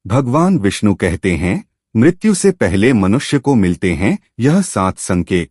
भगवान विष्णु कहते हैं, मृत्यु से पहले मनुष्य को मिलते हैं यह 7 संकेत।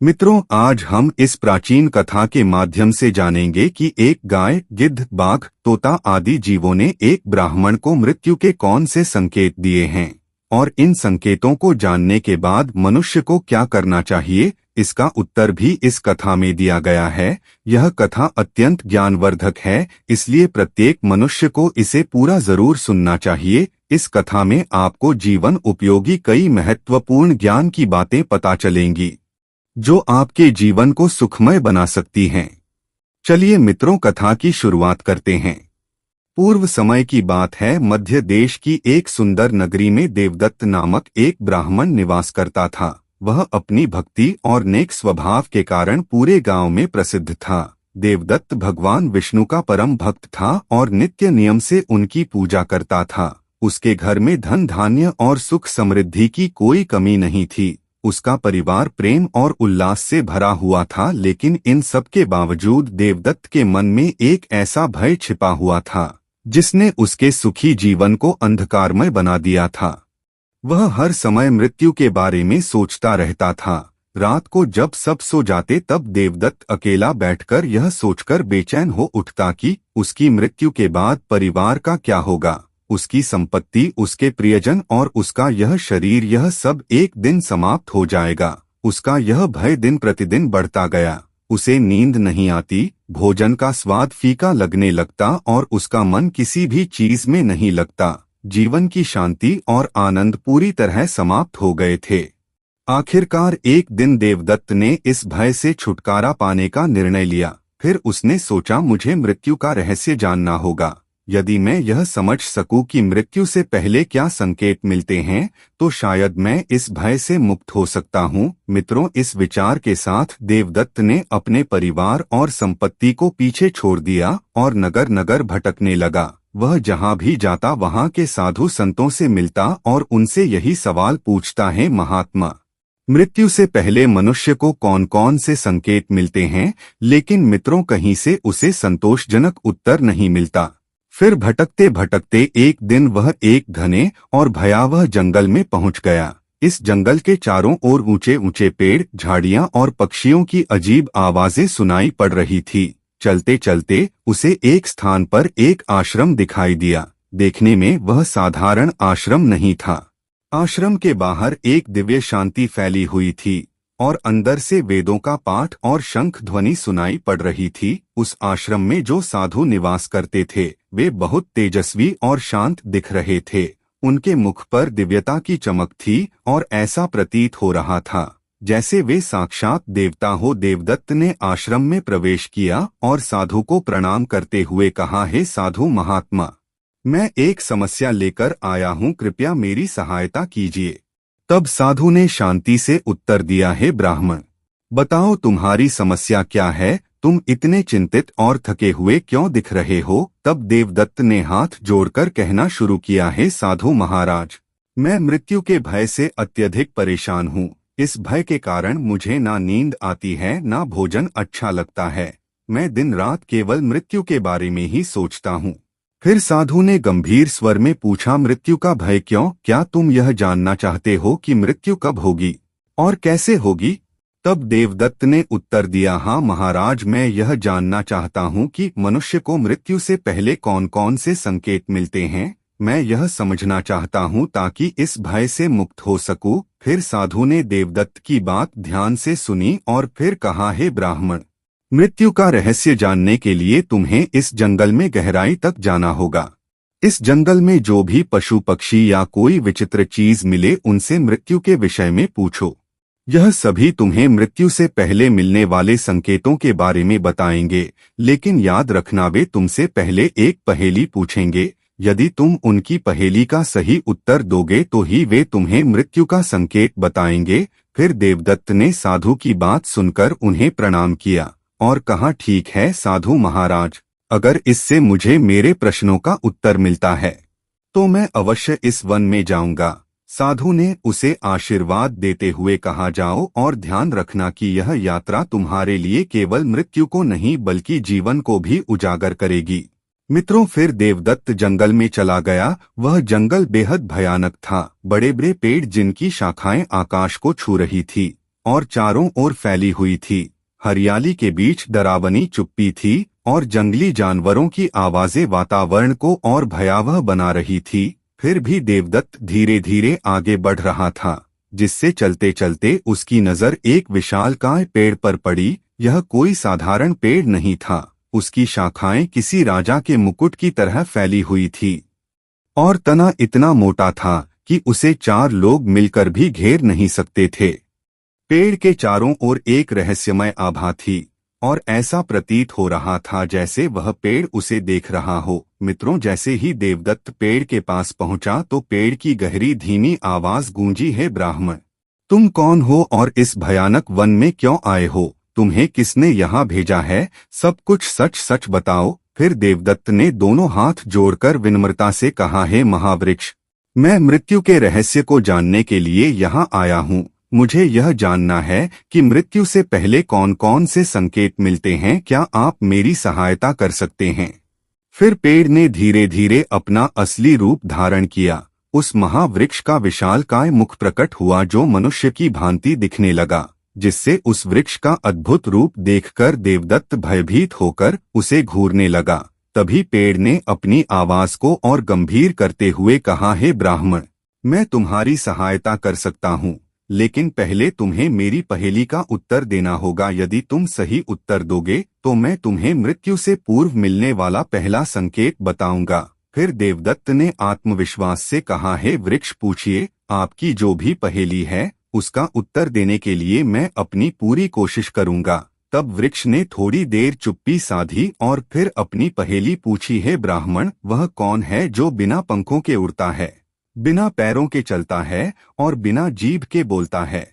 मित्रों, आज हम इस प्राचीन कथा के माध्यम से जानेंगे कि एक गाय, गिद्ध, बाघ, तोता आदि जीवों ने एक ब्राह्मण को मृत्यु के कौन से संकेत दिए हैं और इन संकेतों को जानने के बाद मनुष्य को क्या करना चाहिए, इसका उत्तर भी इस कथा में दिया गया है। यह कथा अत्यंत ज्ञानवर्धक है, इसलिए प्रत्येक मनुष्य को इसे पूरा जरूर सुनना चाहिए। इस कथा में आपको जीवन उपयोगी कई महत्वपूर्ण ज्ञान की बातें पता चलेंगी जो आपके जीवन को सुखमय बना सकती हैं। चलिए मित्रों, कथा की शुरुआत करते हैं। पूर्व समय की बात है। मध्य देश की एक सुंदर नगरी में देवदत्त नामक एक ब्राह्मण निवास करता था। वह अपनी भक्ति और नेक स्वभाव के कारण पूरे गांव में प्रसिद्ध था। देवदत्त भगवान विष्णु का परम भक्त था और नित्य नियम से उनकी पूजा करता था। उसके घर में धन धान्य और सुख समृद्धि की कोई कमी नहीं थी। उसका परिवार प्रेम और उल्लास से भरा हुआ था, लेकिन इन सब के बावजूद देवदत्त के मन में एक ऐसा भय छिपा हुआ था जिसने उसके सुखी जीवन को अंधकारमय बना दिया था। वह हर समय मृत्यु के बारे में सोचता रहता था। रात को जब सब सो जाते तब देवदत्त अकेला बैठकर यह सोचकर बेचैन हो उठता कि उसकी मृत्यु के बाद परिवार का क्या होगा, उसकी संपत्ति, उसके प्रियजन और उसका यह शरीर, यह सब एक दिन समाप्त हो जाएगा। उसका यह भय दिन प्रतिदिन बढ़ता गया। उसे नींद नहीं आती, भोजन का स्वाद फीका लगने लगता और उसका मन किसी भी चीज में नहीं लगता। जीवन की शांति और आनंद पूरी तरह समाप्त हो गए थे। आखिरकार एक दिन देवदत्त ने इस भय से छुटकारा पाने का निर्णय लिया। फिर उसने सोचा, मुझे मृत्यु का रहस्य जानना होगा। यदि मैं यह समझ सकूं कि मृत्यु से पहले क्या संकेत मिलते हैं तो शायद मैं इस भय से मुक्त हो सकता हूं। मित्रों, इस विचार के साथ देवदत्त ने अपने परिवार और संपत्ति को पीछे छोड़ दिया और नगर नगर भटकने लगा। वह जहां भी जाता वहां के साधु संतों से मिलता और उनसे यही सवाल पूछता है, महात्मा, मृत्यु से पहले मनुष्य को कौन कौन से संकेत मिलते हैं? लेकिन मित्रों, कहीं से उसे संतोषजनक उत्तर नहीं मिलता। फिर भटकते भटकते एक दिन वह एक घने और भयावह जंगल में पहुंच गया। इस जंगल के चारों ओर ऊंचे ऊंचे पेड़, झाड़ियां और पक्षियों की अजीब आवाजें सुनाई पड़ रही थी। चलते चलते उसे एक स्थान पर एक आश्रम दिखाई दिया। देखने में वह साधारण आश्रम नहीं था। आश्रम के बाहर एक दिव्य शांति फैली हुई थी और अंदर से वेदों का पाठ और शंख ध्वनि सुनाई पड़ रही थी। उस आश्रम में जो साधु निवास करते थे वे बहुत तेजस्वी और शांत दिख रहे थे। उनके मुख पर दिव्यता की चमक थी और ऐसा प्रतीत हो रहा था जैसे वे साक्षात देवता हो। देवदत्त ने आश्रम में प्रवेश किया और साधु को प्रणाम करते हुए कहा, हे साधु महात्मा, मैं एक समस्या लेकर आया हूँ, कृपया मेरी सहायता कीजिए। तब साधु ने शांति से उत्तर दिया, हे ब्राह्मण, बताओ तुम्हारी समस्या क्या है? तुम इतने चिंतित और थके हुए क्यों दिख रहे हो? तब देवदत्त ने हाथ जोड़कर कहना शुरू किया, हे साधु महाराज, मैं मृत्यु के भय से अत्यधिक परेशान हूँ। इस भय के कारण मुझे ना नींद आती है, ना भोजन अच्छा लगता है। मैं दिन रात केवल मृत्यु के बारे में ही सोचता हूँ। फिर साधु ने गंभीर स्वर में पूछा, मृत्यु का भय क्यों? क्या तुम यह जानना चाहते हो कि मृत्यु कब होगी और कैसे होगी? तब देवदत्त ने उत्तर दिया, हाँ महाराज, मैं यह जानना चाहता हूँ कि मनुष्य को मृत्यु से पहले कौन कौन से संकेत मिलते हैं। मैं यह समझना चाहता हूँ ताकि इस भय से मुक्त हो सकूं। फिर साधु ने देवदत्त की बात ध्यान से सुनी और फिर कहा, हे ब्राह्मण, मृत्यु का रहस्य जानने के लिए तुम्हें इस जंगल में गहराई तक जाना होगा। इस जंगल में जो भी पशु पक्षी या कोई विचित्र चीज मिले उनसे मृत्यु के विषय में पूछो। यह सभी तुम्हें मृत्यु से पहले मिलने वाले संकेतों के बारे में बताएंगे, लेकिन याद रखना वे तुमसे पहले एक पहेली पूछेंगे। यदि तुम उनकी पहेली का सही उत्तर दोगे तो ही वे तुम्हें मृत्यु का संकेत बताएंगे। फिर देवदत्त ने साधु की बात सुनकर उन्हें प्रणाम किया और कहा, ठीक है साधु महाराज, अगर इससे मुझे मेरे प्रश्नों का उत्तर मिलता है तो मैं अवश्य इस वन में जाऊंगा। साधु ने उसे आशीर्वाद देते हुए कहा, जाओ और ध्यान रखना कि यह यात्रा तुम्हारे लिए केवल मृत्यु को नहीं बल्कि जीवन को भी उजागर करेगी। मित्रों, फिर देवदत्त जंगल में चला गया। वह जंगल बेहद भयानक था। बड़े बड़े पेड़ जिनकी शाखाएं आकाश को छू रही थी और चारों ओर फैली हुई थी। हरियाली के बीच डरावनी चुप्पी थी और जंगली जानवरों की आवाजें वातावरण को और भयावह बना रही थी। फिर भी देवदत्त धीरे धीरे आगे बढ़ रहा था, जिससे चलते चलते उसकी नजर एक विशालकाय पेड़ पर पड़ी। यह कोई साधारण पेड़ नहीं था। उसकी शाखाएं किसी राजा के मुकुट की तरह फैली हुई थी और तना इतना मोटा था कि उसे 4 लोग मिलकर भी घेर नहीं सकते थे। पेड़ के चारों ओर एक रहस्यमय आभा थी और ऐसा प्रतीत हो रहा था जैसे वह पेड़ उसे देख रहा हो। मित्रों, जैसे ही देवदत्त पेड़ के पास पहुंचा तो पेड़ की गहरी धीमी आवाज गूंजी, है ब्राह्मण, तुम कौन हो और इस भयानक वन में क्यों आए हो? तुम्हें किसने यहाँ भेजा है? सब कुछ सच सच बताओ। फिर देवदत्त ने दोनों हाथ जोड़कर विनम्रता से कहा, है महावृक्ष, मैं मृत्यु के रहस्य को जानने के लिए यहाँ आया हूँ। मुझे यह जानना है कि मृत्यु से पहले कौन कौन से संकेत मिलते हैं। क्या आप मेरी सहायता कर सकते हैं? फिर पेड़ ने धीरे धीरे अपना असली रूप धारण किया। उस महावृक्ष का विशालकाय मुख प्रकट हुआ जो मनुष्य की भांति दिखने लगा, जिससे उस वृक्ष का अद्भुत रूप देखकर देवदत्त भयभीत होकर उसे घूरने लगा। तभी पेड़ ने अपनी आवाज को और गंभीर करते हुए कहा, हे ब्राह्मण, मैं तुम्हारी सहायता कर सकता हूँ, लेकिन पहले तुम्हें मेरी पहेली का उत्तर देना होगा। यदि तुम सही उत्तर दोगे तो मैं तुम्हें मृत्यु से पूर्व मिलने वाला पहला संकेत बताऊंगा। फिर देवदत्त ने आत्मविश्वास से कहा, हे वृक्ष, पूछिए, आपकी जो भी पहेली है उसका उत्तर देने के लिए मैं अपनी पूरी कोशिश करूंगा। तब वृक्ष ने थोड़ी देर चुप्पी साधी और फिर अपनी पहेली पूछी, है ब्राह्मण, वह कौन है जो बिना पंखों के उड़ता है, बिना पैरों के चलता है और बिना जीभ के बोलता है?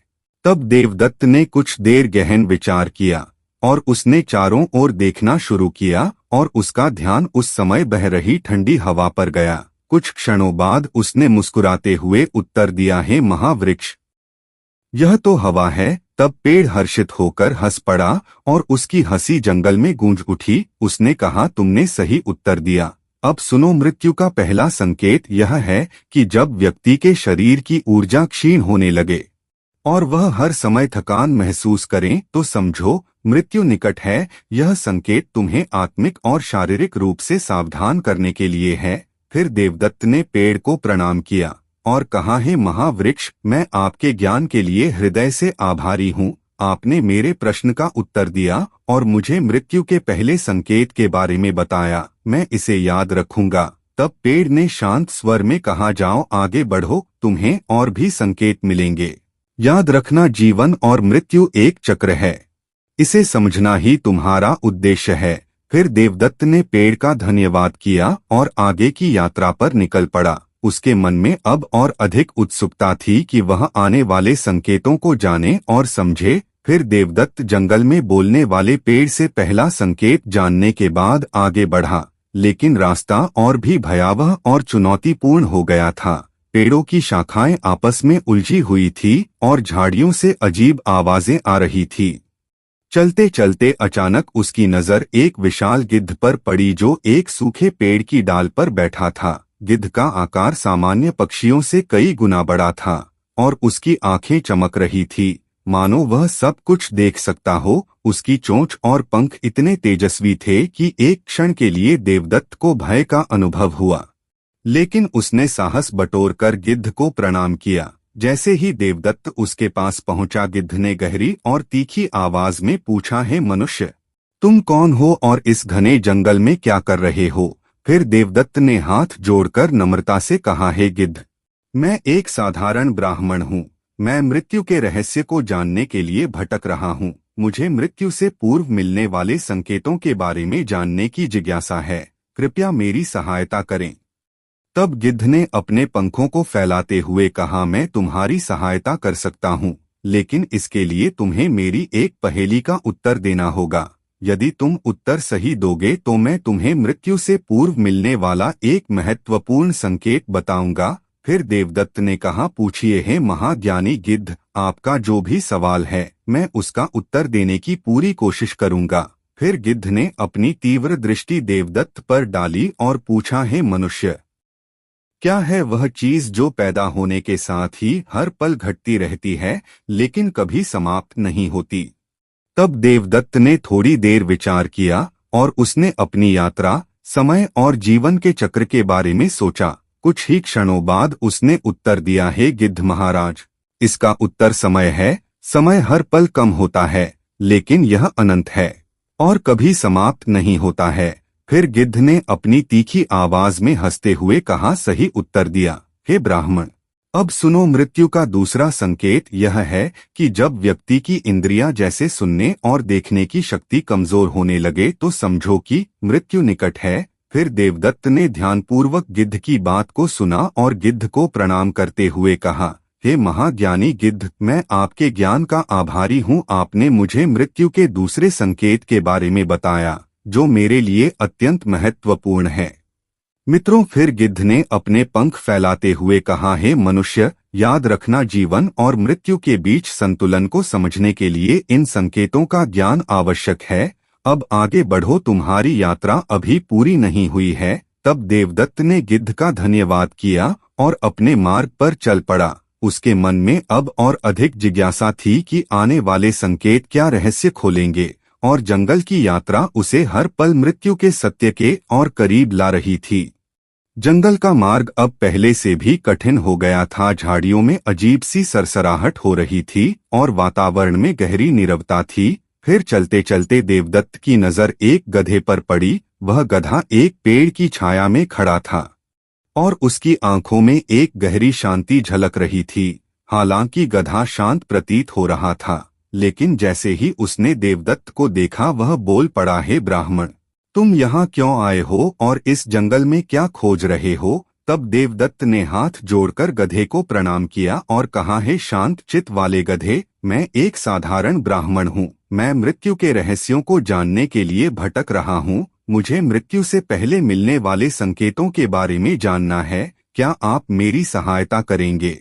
तब देवदत्त ने कुछ देर गहन विचार किया और उसने चारों ओर देखना शुरू किया और उसका ध्यान उस समय बह रही ठंडी हवा पर गया। कुछ क्षणों बाद उसने मुस्कुराते हुए उत्तर दिया, है महावृक्ष, यह तो हवा है। तब पेड़ हर्षित होकर हंस पड़ा और उसकी हंसी जंगल में गूंज उठी। उसने कहा, तुमने सही उत्तर दिया। अब सुनो, मृत्यु का पहला संकेत यह है कि जब व्यक्ति के शरीर की ऊर्जा क्षीण होने लगे और वह हर समय थकान महसूस करें तो समझो मृत्यु निकट है। यह संकेत तुम्हें आत्मिक और शारीरिक रूप से सावधान करने के लिए है। फिर देवदत्त ने पेड़ को प्रणाम किया और कहा, है महावृक्ष, मैं आपके ज्ञान के लिए हृदय से आभारी हूँ। आपने मेरे प्रश्न का उत्तर दिया और मुझे मृत्यु के पहले संकेत के बारे में बताया। मैं इसे याद रखूंगा। तब पेड़ ने शांत स्वर में कहा, जाओ आगे बढ़ो, तुम्हें और भी संकेत मिलेंगे। याद रखना, जीवन और मृत्यु एक चक्र है, इसे समझना ही तुम्हारा उद्देश्य है। फिर देवदत्त ने पेड़ का धन्यवाद किया और आगे की यात्रा पर निकल पड़ा। उसके मन में अब और अधिक उत्सुकता थी कि वह आने वाले संकेतों को जाने और समझे। फिर देवदत्त जंगल में बोलने वाले पेड़ से पहला संकेत जानने के बाद आगे बढ़ा, लेकिन रास्ता और भी भयावह और चुनौतीपूर्ण हो गया था। पेड़ों की शाखाएं आपस में उलझी हुई थी और झाड़ियों से अजीब आवाजें आ रही थी। चलते चलते अचानक उसकी नजर एक विशाल गिद्ध पर पड़ी जो एक सूखे पेड़ की डाल पर बैठा था। गिद्ध का आकार सामान्य पक्षियों से कई गुना बड़ा था और उसकी आंखें चमक रही थी, मानो वह सब कुछ देख सकता हो। उसकी चोंच और पंख इतने तेजस्वी थे कि एक क्षण के लिए देवदत्त को भय का अनुभव हुआ, लेकिन उसने साहस बटोरकर गिद्ध को प्रणाम किया। जैसे ही देवदत्त उसके पास पहुंचा, गिद्ध ने गहरी और तीखी आवाज में पूछा, है मनुष्य, तुम कौन हो और इस घने जंगल में क्या कर रहे हो? फिर देवदत्त ने हाथ जोड़कर नम्रता से कहा, है गिद्ध, मैं एक साधारण ब्राह्मण हूँ। मैं मृत्यु के रहस्य को जानने के लिए भटक रहा हूँ। मुझे मृत्यु से पूर्व मिलने वाले संकेतों के बारे में जानने की जिज्ञासा है। कृपया मेरी सहायता करें। तब गिद्ध ने अपने पंखों को फैलाते हुए कहा, मैं तुम्हारी सहायता कर सकता हूँ, लेकिन इसके लिए तुम्हें मेरी एक पहेली का उत्तर देना होगा। यदि तुम उत्तर सही दोगे तो मैं तुम्हें मृत्यु से पूर्व मिलने वाला एक महत्वपूर्ण संकेत बताऊंगा। फिर देवदत्त ने कहा, पूछिए, है महाज्ञानी गिद्ध, आपका जो भी सवाल है मैं उसका उत्तर देने की पूरी कोशिश करूंगा। फिर गिद्ध ने अपनी तीव्र दृष्टि देवदत्त पर डाली और पूछा, हे मनुष्य, क्या है वह चीज जो पैदा होने के साथ ही हर पल घटती रहती है लेकिन कभी समाप्त नहीं होती? तब देवदत्त ने थोड़ी देर विचार किया और उसने अपनी यात्रा, समय और जीवन के चक्र के बारे में सोचा। कुछ ही क्षणों बाद उसने उत्तर दिया, हे गिद्ध महाराज, इसका उत्तर समय है। समय हर पल कम होता है लेकिन यह अनंत है और कभी समाप्त नहीं होता है। फिर गिद्ध ने अपनी तीखी आवाज में हंसते हुए कहा, सही उत्तर दिया, हे ब्राह्मण। अब सुनो, मृत्यु का दूसरा संकेत यह है कि जब व्यक्ति की इंद्रियां जैसे सुनने और देखने की शक्ति कमजोर होने लगे तो समझो कि मृत्यु निकट है। फिर देवदत्त ने ध्यानपूर्वक गिद्ध की बात को सुना और गिद्ध को प्रणाम करते हुए कहा, हे महाज्ञानी गिद्ध, मैं आपके ज्ञान का आभारी हूँ। आपने मुझे मृत्यु के दूसरे संकेत के बारे में बताया जो मेरे लिए अत्यंत महत्वपूर्ण है। मित्रों, फिर गिद्ध ने अपने पंख फैलाते हुए कहा, हे मनुष्य, याद रखना, जीवन और मृत्यु के बीच संतुलन को समझने के लिए इन संकेतों का ज्ञान आवश्यक है। अब आगे बढ़ो, तुम्हारी यात्रा अभी पूरी नहीं हुई है। तब देवदत्त ने गिद्ध का धन्यवाद किया और अपने मार्ग पर चल पड़ा। उसके मन में अब और अधिक जिज्ञासा थी कि आने वाले संकेत क्या रहस्य खोलेंगे, और जंगल की यात्रा उसे हर पल मृत्यु के सत्य के और करीब ला रही थी। जंगल का मार्ग अब पहले से भी कठिन हो गया था। झाड़ियों में अजीब सी सरसराहट हो रही थी और वातावरण में गहरी नीरवता थी। फिर चलते चलते देवदत्त की नजर एक गधे पर पड़ी। वह गधा एक पेड़ की छाया में खड़ा था और उसकी आंखों में एक गहरी शांति झलक रही थी। हालांकि गधा शांत प्रतीत हो रहा था, लेकिन जैसे ही उसने देवदत्त को देखा वह बोल पड़ा, हे ब्राह्मण, तुम यहाँ क्यों आए हो और इस जंगल में क्या खोज रहे हो? तब देवदत्त ने हाथ जोड़कर गधे को प्रणाम किया और कहा, हे शांत चित्त वाले गधे, मैं एक साधारण ब्राह्मण हूँ। मैं मृत्यु के रहस्यों को जानने के लिए भटक रहा हूँ। मुझे मृत्यु से पहले मिलने वाले संकेतों के बारे में जानना है। क्या आप मेरी सहायता करेंगे?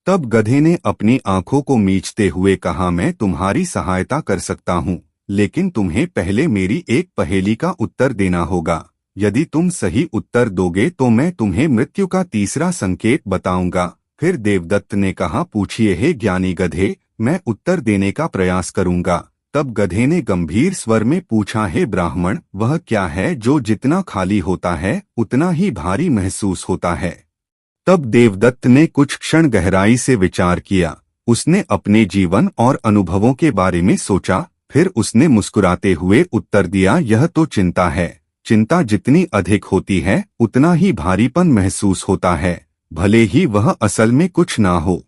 तब गधे ने अपनी आंखों को मीचते हुए कहा, मैं तुम्हारी सहायता कर सकता हूँ, लेकिन तुम्हें पहले मेरी एक पहेली का उत्तर देना होगा। यदि तुम सही उत्तर दोगे तो मैं तुम्हें मृत्यु का तीसरा संकेत बताऊंगा। फिर देवदत्त ने कहा, पूछिए हे ज्ञानी गधे, मैं उत्तर देने का प्रयास करूंगा। तब गधे ने गंभीर स्वर में पूछा, हे ब्राह्मण, वह क्या है जो जितना खाली होता है उतना ही भारी महसूस होता है? तब देवदत्त ने कुछ क्षण गहराई से विचार किया। उसने अपने जीवन और अनुभवों के बारे में सोचा। फिर उसने मुस्कुराते हुए उत्तर दिया, यह तो चिंता है। चिंता जितनी अधिक होती है उतना ही भारीपन महसूस होता है, भले ही वह असल में कुछ ना हो।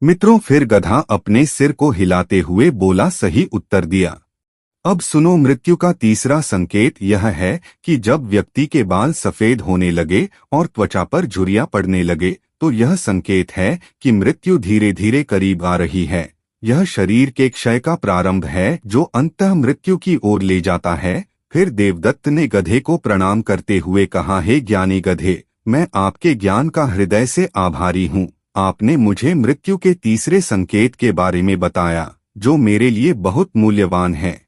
मित्रों, फिर गधा अपने सिर को हिलाते हुए बोला, सही उत्तर दिया। अब सुनो, मृत्यु का तीसरा संकेत यह है कि जब व्यक्ति के बाल सफेद होने लगे और त्वचा पर झुर्रियां पड़ने लगे तो यह संकेत है कि मृत्यु धीरे धीरे करीब आ रही है। यह शरीर के क्षय का प्रारंभ है जो अंततः मृत्यु की ओर ले जाता है। फिर देवदत्त ने गधे को प्रणाम करते हुए कहा, हे ज्ञानी गधे, मैं आपके ज्ञान का हृदय से आभारी हूँ। आपने मुझे मृत्यु के तीसरे संकेत के बारे में बताया जो मेरे लिए बहुत मूल्यवान है।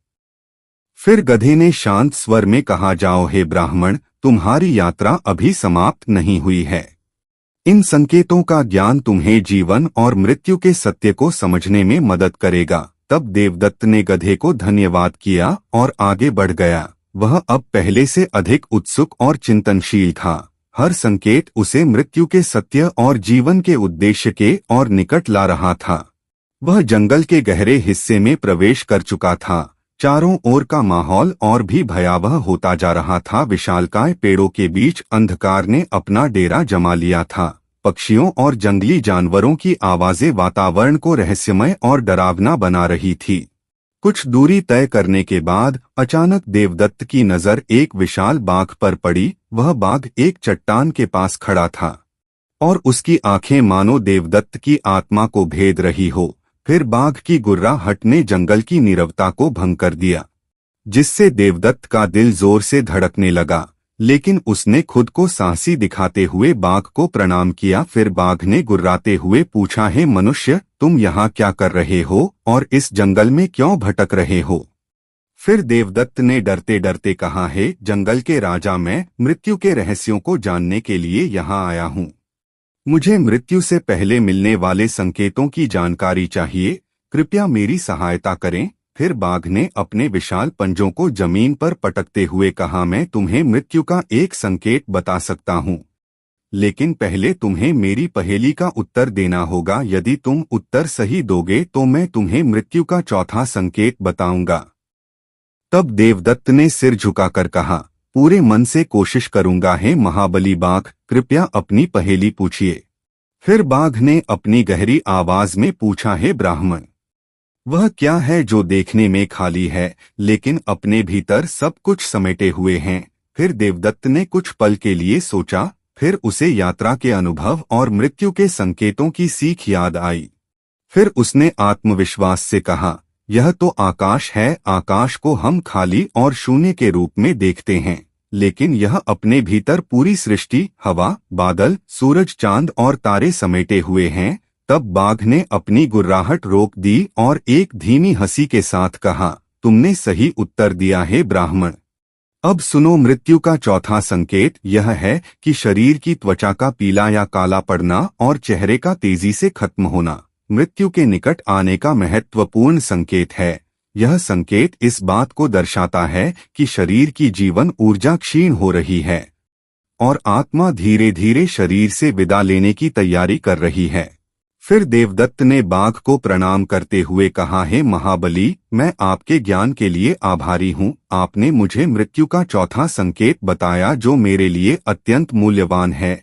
फिर गधे ने शांत स्वर में कहा, जाओ हे ब्राह्मण, तुम्हारी यात्रा अभी समाप्त नहीं हुई है। इन संकेतों का ज्ञान तुम्हें जीवन और मृत्यु के सत्य को समझने में मदद करेगा। तब देवदत्त ने गधे को धन्यवाद किया और आगे बढ़ गया। वह अब पहले से अधिक उत्सुक और चिंतनशील था। हर संकेत उसे मृत्यु के सत्य और जीवन के उद्देश्य के और निकट ला रहा था। वह जंगल के गहरे हिस्से में प्रवेश कर चुका था। चारों ओर का माहौल और भी भयावह होता जा रहा था। विशालकाय पेड़ों के अंधकार अंधकार ने अपना डेरा जमा लिया था। पक्षियों और जंगली जानवरों की आवाजें वातावरण को रहस्यमय और डरावना बना रही थी। कुछ दूरी तय करने के बाद अचानक देवदत्त की नजर एक विशाल बाघ पर पड़ी। वह बाघ एक चट्टान के पास खड़ा था और उसकी आंखें मानो देवदत्त की आत्मा को भेद रही हो। फिर बाघ की गुर्राहट ने जंगल की नीरवता को भंग कर दिया, जिससे देवदत्त का दिल जोर से धड़कने लगा। लेकिन उसने खुद को साहसी दिखाते हुए बाघ को प्रणाम किया। फिर बाघ ने गुर्राते हुए पूछा, हे मनुष्य, तुम यहाँ क्या कर रहे हो और इस जंगल में क्यों भटक रहे हो? फिर देवदत्त ने डरते डरते कहा, हे जंगल के राजा, मैं मृत्यु के रहस्यों को जानने के लिए यहाँ आया हूँ। मुझे मृत्यु से पहले मिलने वाले संकेतों की जानकारी चाहिए, कृपया मेरी सहायता करें। फिर बाघ ने अपने विशाल पंजों को जमीन पर पटकते हुए कहा, मैं तुम्हें मृत्यु का एक संकेत बता सकता हूँ, लेकिन पहले तुम्हें मेरी पहेली का उत्तर देना होगा। यदि तुम उत्तर सही दोगे तो मैं तुम्हें मृत्यु का चौथा संकेत बताऊंगा। तब देवदत्त ने सिर झुकाकर कहा, पूरे मन से कोशिश करूंगा हे महाबली बाघ, कृपया अपनी पहेली पूछिए। फिर बाघ ने अपनी गहरी आवाज में पूछा, हे ब्राह्मण, वह क्या है जो देखने में खाली है लेकिन अपने भीतर सब कुछ समेटे हुए हैं? फिर देवदत्त ने कुछ पल के लिए सोचा, फिर उसे यात्रा के अनुभव और मृत्यु के संकेतों की सीख याद आई। फिर उसने आत्मविश्वास से कहा, यह तो आकाश है। आकाश को हम खाली और शून्य के रूप में देखते हैं, लेकिन यह अपने भीतर पूरी सृष्टि, हवा, बादल, सूरज, चांद और तारे समेटे हुए हैं। तब बाघ ने अपनी गुर्राहट रोक दी और एक धीमी हंसी के साथ कहा, तुमने सही उत्तर दिया है ब्राह्मण। अब सुनो, मृत्यु का चौथा संकेत यह है कि शरीर की त्वचा का पीला या काला पड़ना और चेहरे का तेजी से खत्म होना मृत्यु के निकट आने का महत्वपूर्ण संकेत है। यह संकेत इस बात को दर्शाता है कि शरीर की जीवन ऊर्जा क्षीण हो रही है और आत्मा धीरे धीरे शरीर से विदा लेने की तैयारी कर रही है। फिर देवदत्त ने बाघ को प्रणाम करते हुए कहा, हे महाबली, मैं आपके ज्ञान के लिए आभारी हूँ। आपने मुझे मृत्यु का चौथा संकेत बताया जो मेरे लिए अत्यंत मूल्यवान है।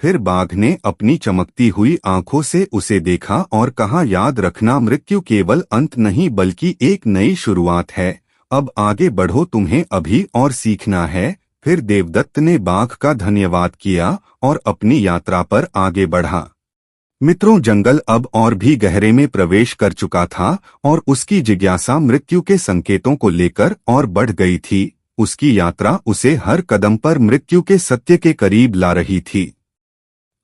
फिर बाघ ने अपनी चमकती हुई आंखों से उसे देखा और कहा, याद रखना, मृत्यु केवल अंत नहीं बल्कि एक नई शुरुआत है। अब आगे बढ़ो, तुम्हें अभी और सीखना है। फिर देवदत्त ने बाघ का धन्यवाद किया और अपनी यात्रा पर आगे बढ़ा। मित्रों, जंगल अब और भी गहरे में प्रवेश कर चुका था और उसकी जिज्ञासा मृत्यु के संकेतों को लेकर और बढ़ गई थी। उसकी यात्रा उसे हर कदम पर मृत्यु के सत्य के करीब ला रही थी।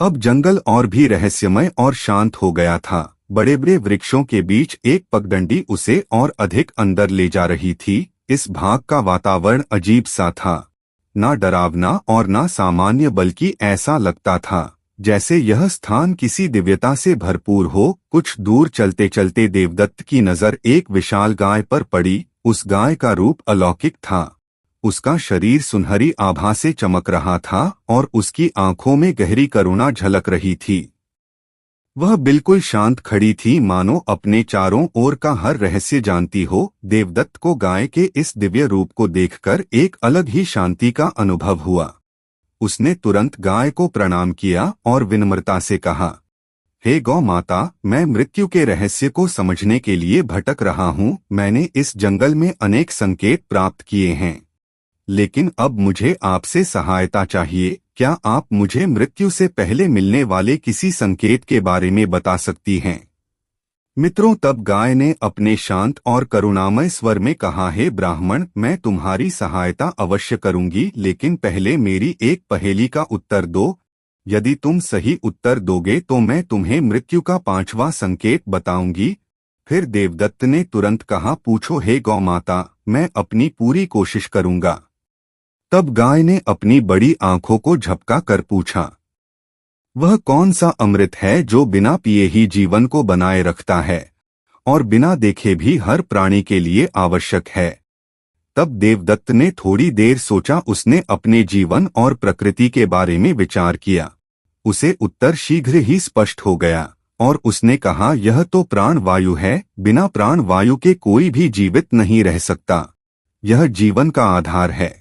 अब जंगल और भी रहस्यमय और शांत हो गया था। बड़े बड़े वृक्षों के बीच एक पगडंडी उसे और अधिक अंदर ले जा रही थी। इस भाग का वातावरण अजीब सा था, ना डरावना और ना सामान्य, बल्कि ऐसा लगता था जैसे यह स्थान किसी दिव्यता से भरपूर हो। कुछ दूर चलते चलते देवदत्त की नजर एक विशाल गाय पर पड़ी। उस गाय का रूप अलौकिक था। उसका शरीर सुनहरी आभा से चमक रहा था और उसकी आंखों में गहरी करुणा झलक रही थी। वह बिल्कुल शांत खड़ी थी, मानो अपने चारों ओर का हर रहस्य जानती हो। देवदत्त को गाय के इस दिव्य रूप को देखकर एक अलग ही शांति का अनुभव हुआ। उसने तुरंत गाय को प्रणाम किया और विनम्रता से कहा, हे गौ माता, मैं मृत्यु के रहस्य को समझने के लिए भटक रहा हूँ। मैंने इस जंगल में अनेक संकेत प्राप्त किए हैं, लेकिन अब मुझे आपसे सहायता चाहिए। क्या आप मुझे मृत्यु से पहले मिलने वाले किसी संकेत के बारे में बता सकती हैं? मित्रों, तब गाय ने अपने शांत और करुणामय स्वर में कहा, हे ब्राह्मण, मैं तुम्हारी सहायता अवश्य करूंगी, लेकिन पहले मेरी एक पहेली का उत्तर दो। यदि तुम सही उत्तर दोगे तो मैं तुम्हें मृत्यु का पांचवा संकेत बताऊंगी। फिर देवदत्त ने तुरंत कहा, पूछो हे गौ माता, मैं अपनी पूरी कोशिश करूंगा। तब गाय ने अपनी बड़ी आंखों को झपका कर पूछा, वह कौन सा अमृत है जो बिना पिए ही जीवन को बनाए रखता है और बिना देखे भी हर प्राणी के लिए आवश्यक है? तब देवदत्त ने थोड़ी देर सोचा। उसने अपने जीवन और प्रकृति के बारे में विचार किया। उसे उत्तर शीघ्र ही स्पष्ट हो गया और उसने कहा, यह तो प्राण वायु है। बिना प्राण वायु के कोई भी जीवित नहीं रह सकता। यह जीवन का आधार है।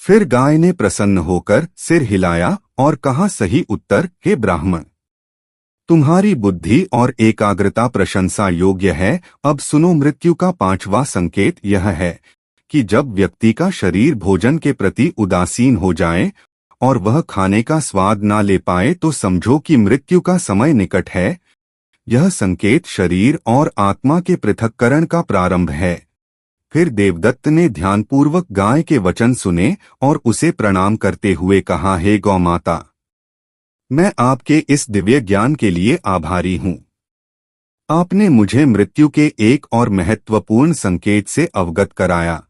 फिर गाय ने प्रसन्न होकर सिर हिलाया और कहा, सही उत्तर हे ब्राह्मण, तुम्हारी बुद्धि और एकाग्रता प्रशंसा योग्य है। अब सुनो, मृत्यु का पांचवा संकेत यह है कि जब व्यक्ति का शरीर भोजन के प्रति उदासीन हो जाए और वह खाने का स्वाद ना ले पाए तो समझो कि मृत्यु का समय निकट है। यह संकेत शरीर और आत्मा के पृथक्करण का प्रारंभ है। फिर देवदत्त ने ध्यानपूर्वक गाय के वचन सुने और उसे प्रणाम करते हुए कहा, हे गौ माता, मैं आपके इस दिव्य ज्ञान के लिए आभारी हूँ। आपने मुझे मृत्यु के एक और महत्वपूर्ण संकेत से अवगत कराया।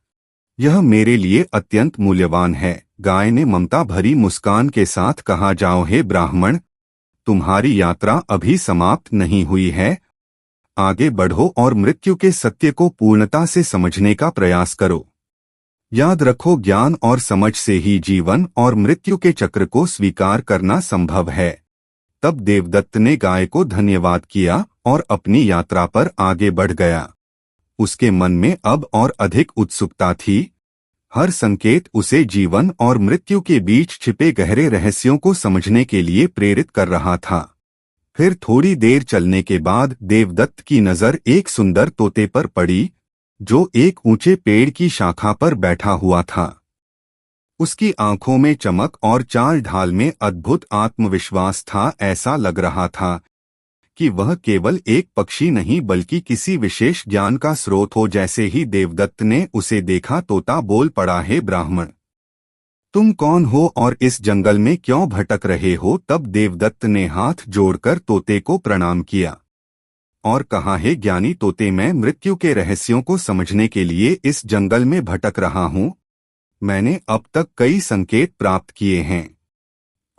यह मेरे लिए अत्यंत मूल्यवान है। गाय ने ममता भरी मुस्कान के साथ कहा, जाओ हे ब्राह्मण, तुम्हारी यात्रा अभी समाप्त नहीं हुई है। आगे बढ़ो और मृत्यु के सत्य को पूर्णता से समझने का प्रयास करो। याद रखो, ज्ञान और समझ से ही जीवन और मृत्यु के चक्र को स्वीकार करना संभव है। तब देवदत्त ने गाय को धन्यवाद किया और अपनी यात्रा पर आगे बढ़ गया। उसके मन में अब और अधिक उत्सुकता थी। हर संकेत उसे जीवन और मृत्यु के बीच छिपे गहरे रहस्यों को समझने के लिए प्रेरित कर रहा था। फिर थोड़ी देर चलने के बाद देवदत्त की नजर एक सुंदर तोते पर पड़ी, जो एक ऊंचे पेड़ की शाखा पर बैठा हुआ था। उसकी आंखों में चमक और चाल ढाल में अद्भुत आत्मविश्वास था। ऐसा लग रहा था कि वह केवल एक पक्षी नहीं बल्कि किसी विशेष ज्ञान का स्रोत हो। जैसे ही देवदत्त ने उसे देखा, तोता बोल पड़ा, हे ब्राह्मण, तुम कौन हो और इस जंगल में क्यों भटक रहे हो? तब देवदत्त ने हाथ जोड़कर तोते को प्रणाम किया और कहा, हे ज्ञानी तोते, मैं मृत्यु के रहस्यों को समझने के लिए इस जंगल में भटक रहा हूँ। मैंने अब तक कई संकेत प्राप्त किए हैं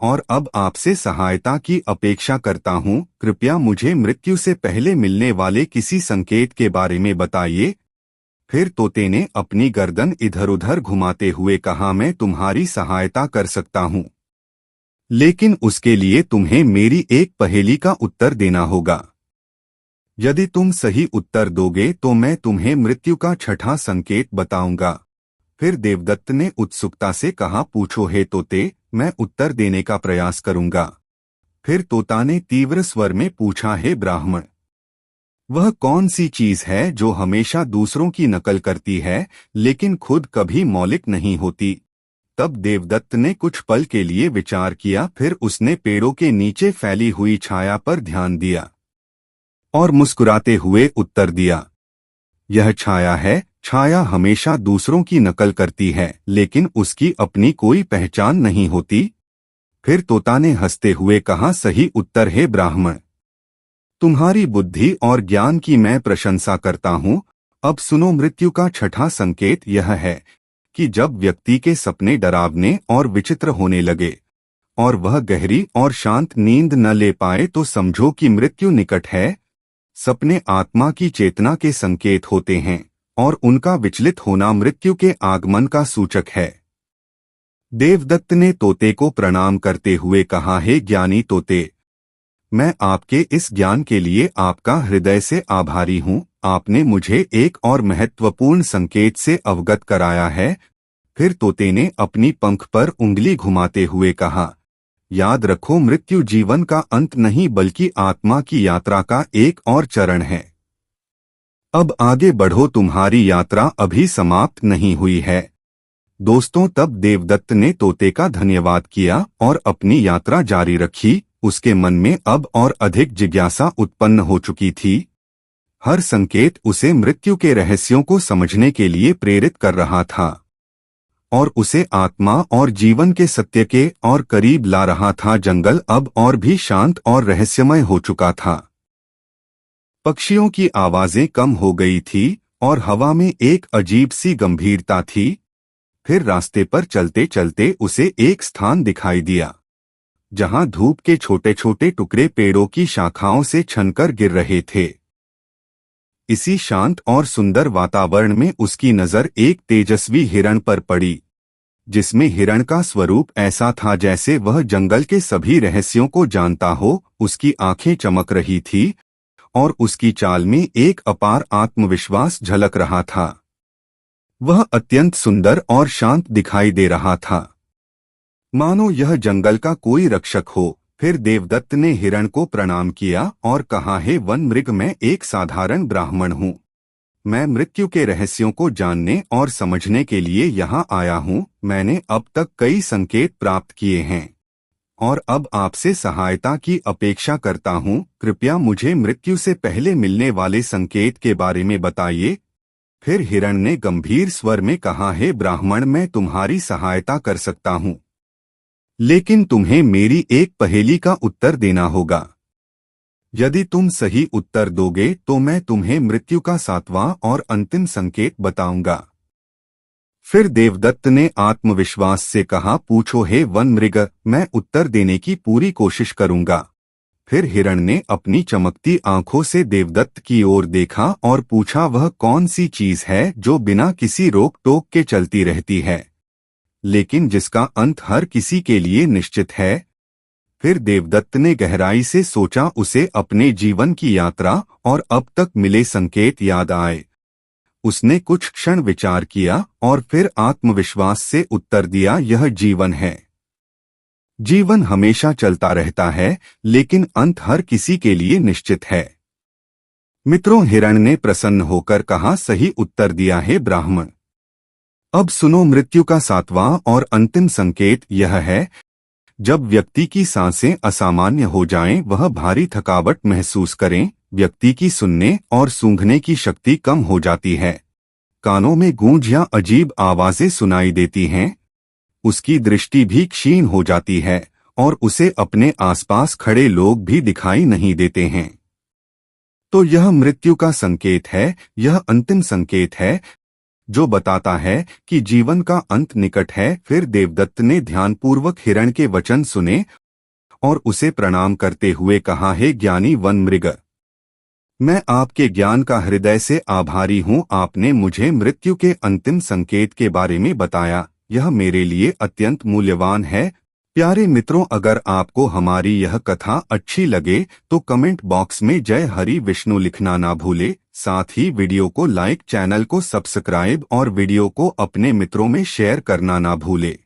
और अब आपसे सहायता की अपेक्षा करता हूँ। कृपया मुझे मृत्यु से पहले मिलने वाले किसी संकेत के बारे में बताइए। फिर तोते ने अपनी गर्दन इधर उधर घुमाते हुए कहा, मैं तुम्हारी सहायता कर सकता हूँ, लेकिन उसके लिए तुम्हें मेरी एक पहेली का उत्तर देना होगा। यदि तुम सही उत्तर दोगे तो मैं तुम्हें मृत्यु का छठा संकेत बताऊंगा। फिर देवदत्त ने उत्सुकता से कहा, पूछो हे तोते, मैं उत्तर देने का प्रयास करूंगा। फिर तोता ने तीव्र स्वर में पूछा, हे ब्राह्मण, वह कौन सी चीज है जो हमेशा दूसरों की नकल करती है लेकिन खुद कभी मौलिक नहीं होती? तब देवदत्त ने कुछ पल के लिए विचार किया। फिर उसने पेड़ों के नीचे फैली हुई छाया पर ध्यान दिया और मुस्कुराते हुए उत्तर दिया, यह छाया है। छाया हमेशा दूसरों की नकल करती है लेकिन उसकी अपनी कोई पहचान नहीं होती। फिर तोता ने हंसते हुए कहा, सही उत्तर है ब्राह्मण, तुम्हारी बुद्धि और ज्ञान की मैं प्रशंसा करता हूँ। अब सुनो, मृत्यु का छठा संकेत यह है कि जब व्यक्ति के सपने डरावने और विचित्र होने लगे और वह गहरी और शांत नींद न ले पाए तो समझो कि मृत्यु निकट है। सपने आत्मा की चेतना के संकेत होते हैं और उनका विचलित होना मृत्यु के आगमन का सूचक है। देवदत्त ने तोते को प्रणाम करते हुए कहा, हे ज्ञानी तोते, मैं आपके इस ज्ञान के लिए आपका हृदय से आभारी हूँ। आपने मुझे एक और महत्वपूर्ण संकेत से अवगत कराया है। फिर तोते ने अपनी पंख पर उंगली घुमाते हुए कहा, याद रखो, मृत्यु जीवन का अंत नहीं बल्कि आत्मा की यात्रा का एक और चरण है। अब आगे बढ़ो, तुम्हारी यात्रा अभी समाप्त नहीं हुई है। दोस्तों, तब देवदत्त ने तोते का धन्यवाद किया और अपनी यात्रा जारी रखी। उसके मन में अब और अधिक जिज्ञासा उत्पन्न हो चुकी थी। हर संकेत उसे मृत्यु के रहस्यों को समझने के लिए प्रेरित कर रहा था और उसे आत्मा और जीवन के सत्य के और करीब ला रहा था। जंगल अब और भी शांत और रहस्यमय हो चुका था। पक्षियों की आवाजें कम हो गई थी और हवा में एक अजीब सी गंभीरता थी। फिर रास्ते पर चलते चलते उसे एक स्थान दिखाई दिया जहां धूप के छोटे छोटे टुकड़े पेड़ों की शाखाओं से छनकर गिर रहे थे। इसी शांत और सुंदर वातावरण में उसकी नजर एक तेजस्वी हिरण पर पड़ी, जिसमें हिरण का स्वरूप ऐसा था जैसे वह जंगल के सभी रहस्यों को जानता हो। उसकी आंखें चमक रही थी और उसकी चाल में एक अपार आत्मविश्वास झलक रहा था। वह अत्यंत सुंदर और शांत दिखाई दे रहा था, मानो यह जंगल का कोई रक्षक हो। फिर देवदत्त ने हिरण को प्रणाम किया और कहा, हे वन मृग, मैं एक साधारण ब्राह्मण हूँ। मैं मृत्यु के रहस्यों को जानने और समझने के लिए यहाँ आया हूँ। मैंने अब तक कई संकेत प्राप्त किए हैं और अब आपसे सहायता की अपेक्षा करता हूँ। कृपया मुझे मृत्यु से पहले मिलने वाले संकेत के बारे में बताइए। फिर हिरण ने गंभीर स्वर में कहा, हे ब्राह्मण, मैं तुम्हारी सहायता कर सकता हूँ, लेकिन तुम्हें मेरी एक पहेली का उत्तर देना होगा। यदि तुम सही उत्तर दोगे तो मैं तुम्हें मृत्यु का 7वां और अंतिम संकेत बताऊंगा। फिर देवदत्त ने आत्मविश्वास से कहा, पूछो हे वन मृग, मैं उत्तर देने की पूरी कोशिश करूंगा। फिर हिरण ने अपनी चमकती आंखों से देवदत्त की ओर देखा और पूछा, वह कौन सी चीज है जो बिना किसी रोक टोक के चलती रहती है, लेकिन जिसका अंत हर किसी के लिए निश्चित है? फिर देवदत्त ने गहराई से सोचा, उसे अपने जीवन की यात्रा और अब तक मिले संकेत याद आए। उसने कुछ क्षण विचार किया और फिर आत्मविश्वास से उत्तर दिया, यह जीवन है। जीवन हमेशा चलता रहता है, लेकिन अंत हर किसी के लिए निश्चित है। मित्रों, हिरण ने प्रसन्न होकर कहा, सही उत्तर दिया है ब्राह्मण। अब सुनो, मृत्यु का 7वां और अंतिम संकेत यह है, जब व्यक्ति की सांसें असामान्य हो जाएं, वह भारी थकावट महसूस करें, व्यक्ति की सुनने और सूंघने की शक्ति कम हो जाती है, कानों में गूंज या अजीब आवाजें सुनाई देती हैं, उसकी दृष्टि भी क्षीण हो जाती है और उसे अपने आसपास खड़े लोग भी दिखाई नहीं देते हैं। तो यह मृत्यु का संकेत है, यह अंतिम संकेत है जो बताता है कि जीवन का अंत निकट है। फिर देवदत्त ने ध्यानपूर्वक हिरण के वचन सुने और उसे प्रणाम करते हुए कहा, हे ज्ञानी वन मृग, मैं आपके ज्ञान का हृदय से आभारी हूँ। आपने मुझे मृत्यु के अंतिम संकेत के बारे में बताया, यह मेरे लिए अत्यंत मूल्यवान है। प्यारे मित्रों, अगर आपको हमारी यह कथा अच्छी लगे तो कमेंट बॉक्स में जय हरि विष्णु लिखना ना भूले। साथ ही वीडियो को लाइक, चैनल को सब्सक्राइब और वीडियो को अपने मित्रों में शेयर करना ना भूले।